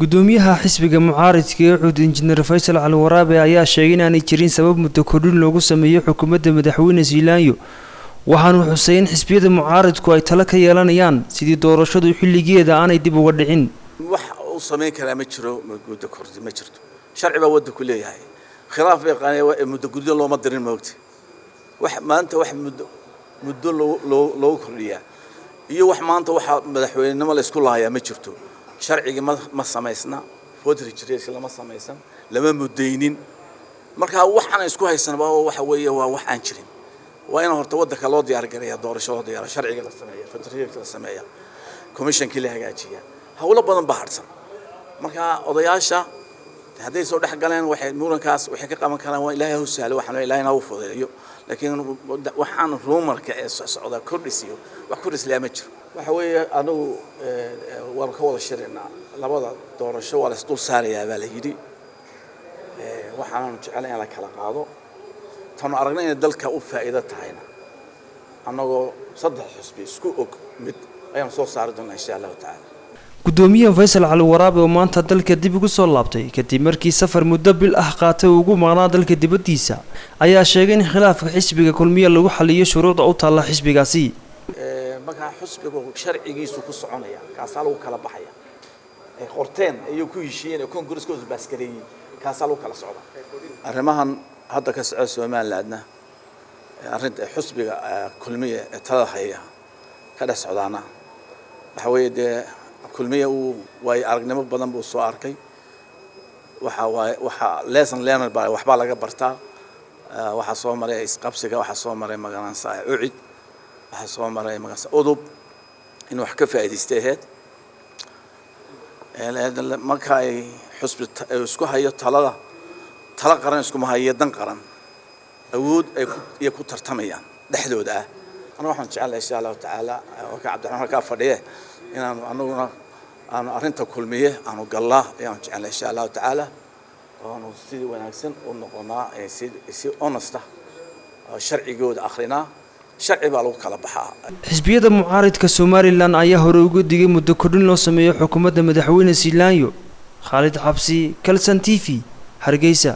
gudoomiyaha xisbiga mucaaradka ee Cud Injineer Faysal Cali Waraabe ayaa sheegay in aanay jirin sabab muddo kordhin loogu sameeyo xukuumadda madaxweyne Zealanyo waxaanu xuseyn xisbiyada mucaaradku ay tala ka yeelanayaan sidii doorashadu xilligeeda aanay dib uga dhicin wax uu sameyn kara ma jiro muddo kordhin ma jirto sharciga wadda ku leeyahay khilaaf bay qaanay muddo kordhin looma dirin moogti wax maanta wax muddo loo kordhiya iyo wax maanta waxa madaxweynenimo la isku laayaa ma jirto sharciga ma sameysna voter registration lama sameysan lama mudeynin marka waxaan isku haysanaba waxa weeye waa wax aan jirin waa in horta waddanka loo diyaar gareeyo doorasho loo diyaar sharciga la sameeyo voter registration la sameeyo commissionki la hagaajiya hawlo badan baa harsan marka odayaasha hadday soo dhax galeen waxay murankaas waxay ka qaban karaan waa ilaahay u sahlo waxaan ilaahayna u fududeeyo laakiin waxaan ruumarka ee socda kordhisiyo wax kordhisla ma jiro waxa weeye anagu war ka wada shirina labada doorasho wala isdul saarayaa baa la yiri waxaan jecelahay in la kala qaado tan aragnay in dalka u faa'iido tahayna anagoo saddex xisbi isku og mid ayaan soo saari doonaa insha Allah ta'ala gudoomiyaha Faysal Cali Waraabe oo maanta dalka dib ugu soo laabtay kadib markii safar muddo bil ah qaatay ugu maqnaa dalka dibadiisa ayaa sheegay in khilaafka xisbiga kulmiye lagu xaliyo shuruucda u taala xisbigaasi marka xisbigu sharcigiisu ku soconaya kaas lagu kala baxaya ay qorteen ay ku heshiiyeen Congress-kooda baaskareeyay kaas lagu kala socda arrimahan hadda ka socda Soomaaliland arrinta xisbiga kulmiye talada haya ka socdaana waxa weeye kulmiye uu way aragnimo badan buu soo arkay waxa lesson learner baa waxba laga bartaa waxa soo maray isqabsiga waxa soo maray magaranaysa ucid waxa soo maray magaranaysa udub in wax ka faa'iideystay marka ay xusbi isku hayo tala qaran isku ma hayo dan qaran awood ay ku tartamayaan dhexdooda ana waxaan jecelahay insha Allah ta'ala waka Cabdiraxmaan ka fadhiye inaan anaguna aan arinta kulmiye aanu galaa ayaan jecelahay insha Allah ta'ala oo si wanaagsan oo noqonaa si honest ah sharcigooda akhrina sharci baa lagu kala baxaa xisbiyada mucaaradka Soomaaliland ayaa hore ugu digay muddo kordhin loo sameeyo xukuumadda madaxweyne Zealanyo Khalid Xabsi Kalsan TV Hargeysa